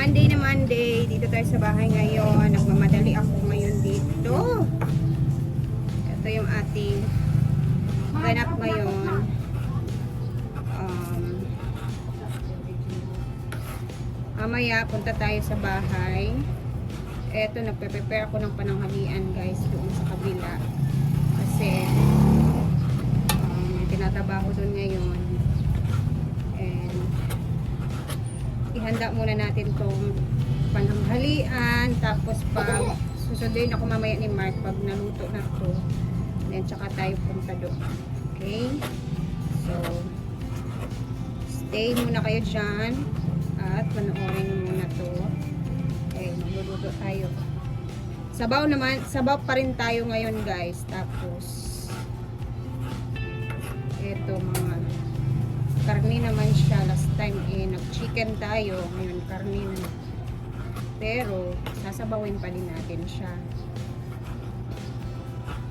Monday na Monday. Dito tayo sa bahay ngayon. Nagmamadali ako ngayon dito. Ito yung ating ganap ngayon. Mamaya punta tayo sa bahay. Eto, nagpe-prepare ako ng pananghalian guys doon sa kabila. Kasi tinatrabaho doon ngayon. And ihanda muna natin tong pananghalian. Tapos pag susunduin ako mamaya ni Mark pag naluto na to. Then tsaka tayo punta doon. Okay? So, stay muna kayo dyan. At panoorin muna to. Okay, magluluto tayo. Sabaw naman, sabaw pa rin tayo ngayon guys. Tapos eto mga karne naman siya. Last time nag-chicken tayo. Ngayon karne na. Pero sasabawin pa din natin siya.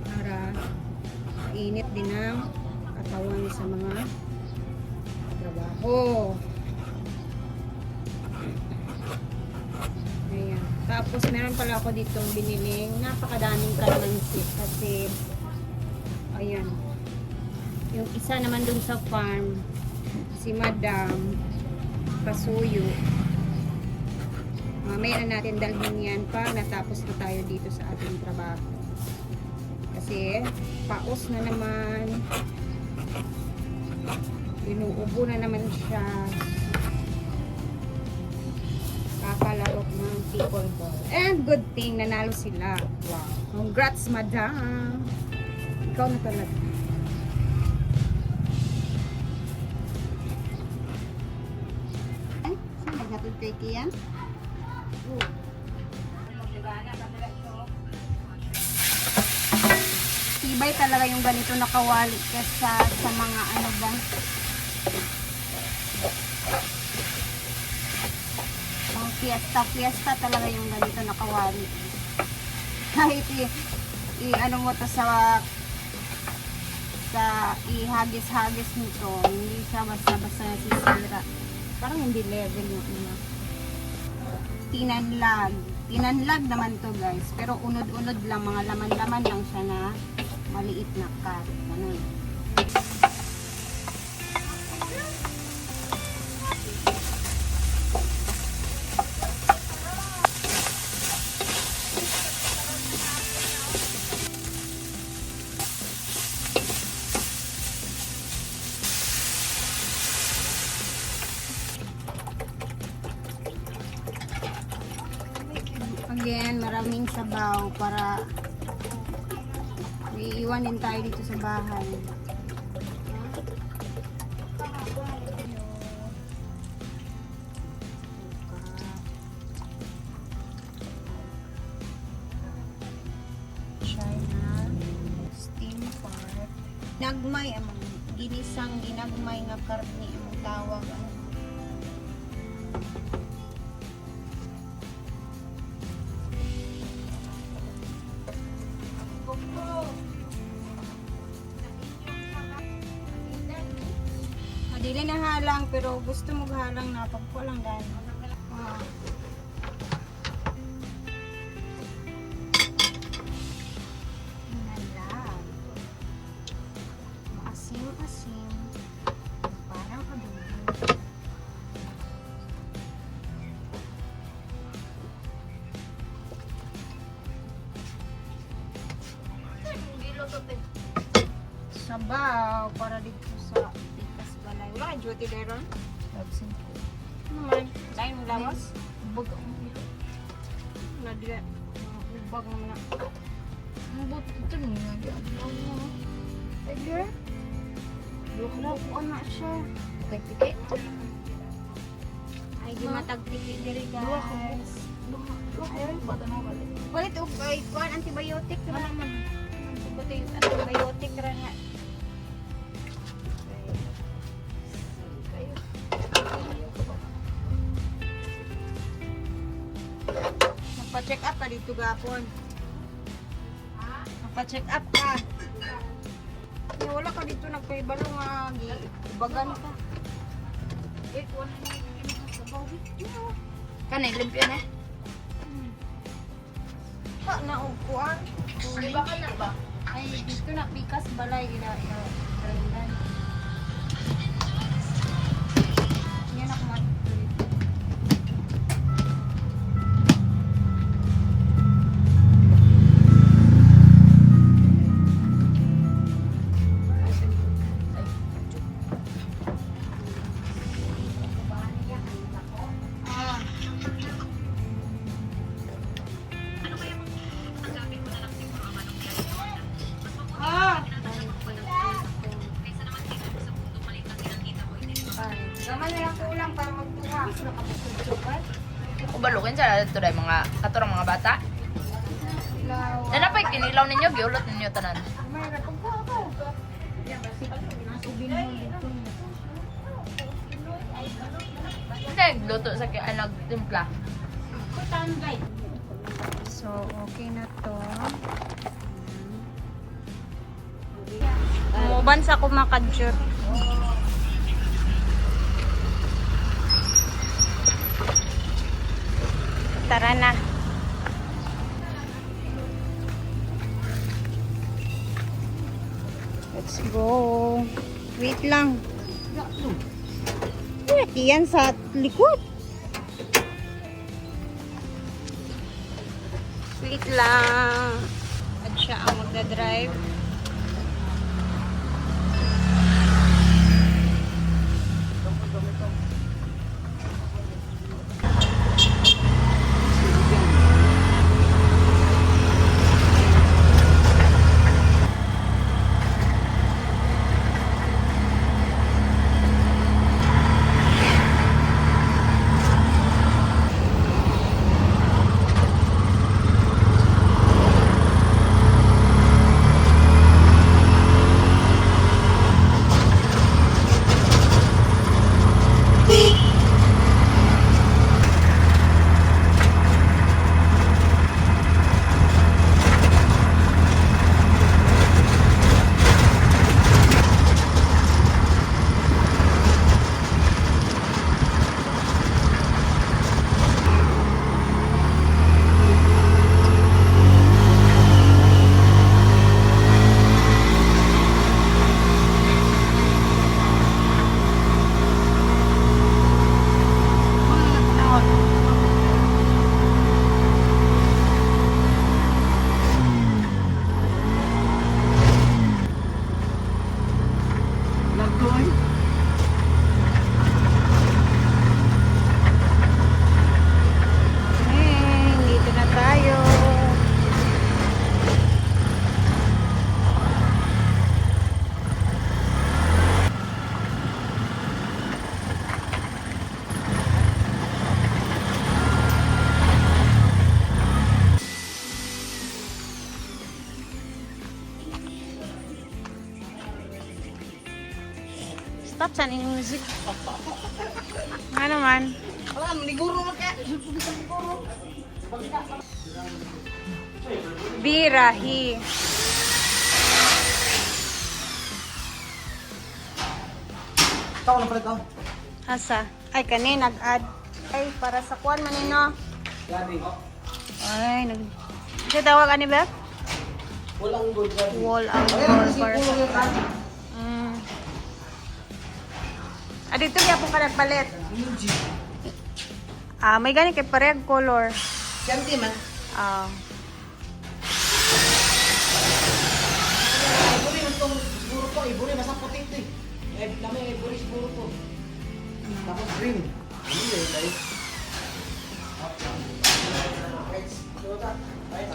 Para mainit din ang katawan sa mga trabaho. Ayan. Tapos meron pala ako ditong biniling napakadaming kalamansi kasi ayan. Yung isa naman dun sa farm si Madam Pasuyo. Mamaya na natin dalhin yan pag natapos na tayo dito sa ating trabaho. Kasi paus na naman. Inuubo na naman siya. Kakalaro ng people ball. And good thing, nanalo sila. Wow. Congrats, Madam. Ikaw na talaga. Ay, saan naghatod kay Kian? Tibay talaga yung ganito nakawali kesa sa mga ano ba? Fiesta talaga yung ganito nakawali. Kahit ano mo to sa ihagis-hagis nito, hindi siya basta-basta nasisira. Parang hindi level yung ano. Tinanlag naman to guys. Pero unod-unod lang, mga laman-laman lang siya na maliit na cut. Ganun. Again, maraming sabaw para iiwanin tayo dito sa bahay. China steam part. Ginagmay among ginisang ginagmay nga karne among tawag. Dili na halang pero gusto mo halang na pagpo lang dahil. Maasim-asim. Parang adobo. Sabaw para dito sa balay. Wala kang duty there ron? Absent ko. Naman, lain mo lawas? Ubag ang hilo. Nadya. Ubag mo na. Ang buto ito niya. Ubag mo. Tiger? Lukla po na siya. Tagtiki? Ay, di matagtiki diri guys. Ayun, bata na balik. Walit, okay. Kuhan, antibiotic naman. Ito yung antibiotic rin nga. Nagpa-check up ka dito gapon. Nagpa-check up ka. Wala ka dito nagpaibalo nga. Ibagan ka. Kani, limpyo na. Ha, naupuan. Di ba ka na ba? Ay, dito na pikas balay ila karindan. Yan ako matuloy. Gaman na lang kulang para magtuwa. Ubalukin sa ito dahil mga katurang mga bata. Ilaw. Nanapay, kinilaw ninyo, giulot ninyo tanan. May ratong ko ako. Ubin mo dito. Hindi, luto sa nagtimpla. So, okay na to. Umuban sa kumakadyot. Tara na. Let's go. Wait lang. Wait, yan sa likod. Wait lang. At siya ang magdadrive. Dito na tayo. Stop sa ning music. Ano man? Birahi. Tao na pala ito. Asa? Ay, kani nag-add. Ay, para sa kuwan manino. Gani. Ay, nag... Siya tawag ani ba? Walang good gani. Wall ang Ay, wall kasi para pulo sa... yung gani. Ah, dito kaya po ka nagpalit. Hindi. Ah, may gani kay parehag color. Siyempre man. Ah, Iburi man itong siguro ko. Iburi masang puti ito eh. Lamay iburi siguro ko. Tapos green. Ano yun guys?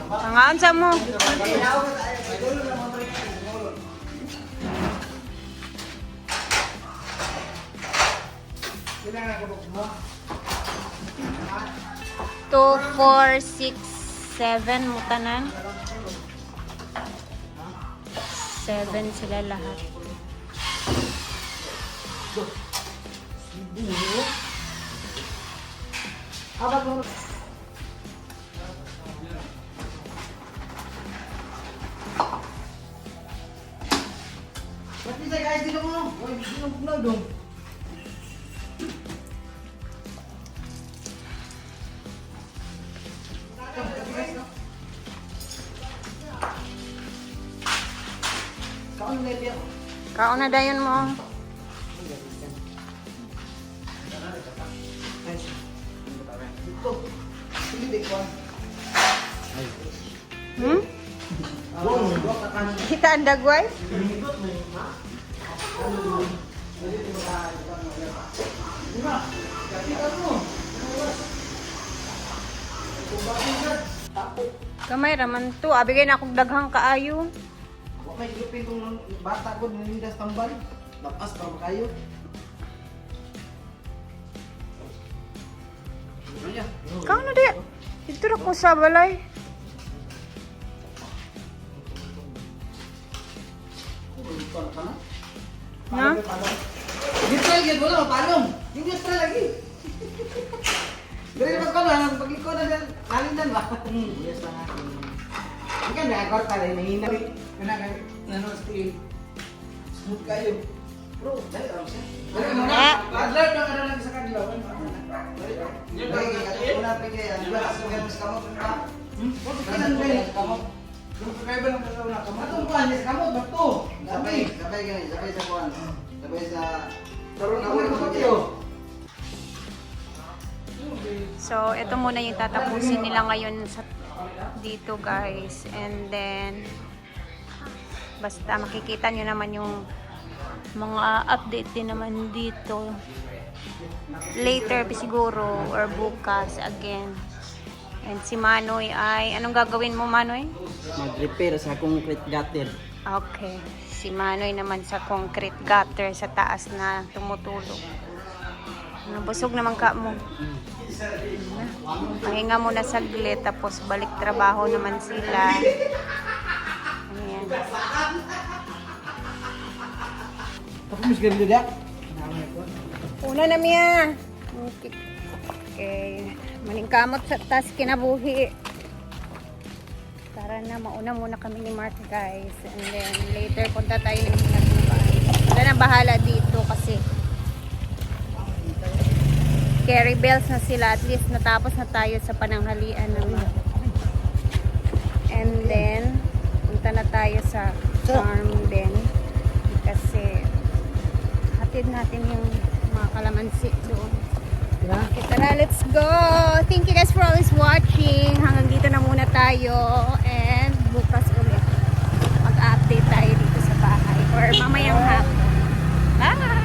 tangaan sa mo. Sila nga kabok mo. 2, 4, 6, 7 mutanan. 7 sila lahat. Abad mo. Ba't bisa guys dito mo? Oy, dito mo dong. Kaon na dayon mo. Ito. Hindi ko. Hmm? Buwa ka kan. Kita ang dagway? Kamay raman to. Abigay na akong daghang kaayo. Wa may grupin tong bata ko nilindas tambal. Lapas pa ba kayo? Ano ya? Kaon na di. Dito na ko sa balay. Na? Dito lagi, wala mapalong. Hindi pa lagi. Dari dapat kau lang pagliko na din. Nalindan ba? Yes lang ako. Ang ganda ako tala nahina rin. Ano steel. Smooth kayo. Bro, dali lang siya. Dali mo na. Adler na kada lang sa kanila. Dali ka una pa kay ang lakas ng gamos kamot na. Kanan dali kamot. Yung driver ng kasama kamot. Atong kuan ni kamot ba to? Sabay gani, sabay sa kuan. Sabay sa Karon ako ko tiyo. So, ito muna yung tatapusin nila ngayon sa dito guys. And then, basta makikita nyo naman yung mga update din naman dito. Later, siguro, or bukas again. And si Manoy ay, anong gagawin mo Manoy? Mag-repair sa concrete gutter. Okay. Si Manoy naman sa concrete gutter sa taas na tumutulog. Nabusog naman ka mo. Pahinga muna saglit tapos balik trabaho naman sila. Ayan. Tapos mas ganda dia. Una na miya. Okay. Maningkamot sa tas kinabuhi. Tara na, mauna muna kami ni Mark guys. And then later punta tayo ng bahay. Wala na bahala dito kasi carry bells na sila. At least natapos na tayo sa pananghalian namin. And then punta na tayo sa farm din. Kasi hatid natin yung mga kalamansi doon. Okay, tara, let's go! Thank you guys for always watching. Hanggang dito na muna tayo. And bukas ulit mag-update tayo dito sa bahay. Or mamayang hapon. Bye!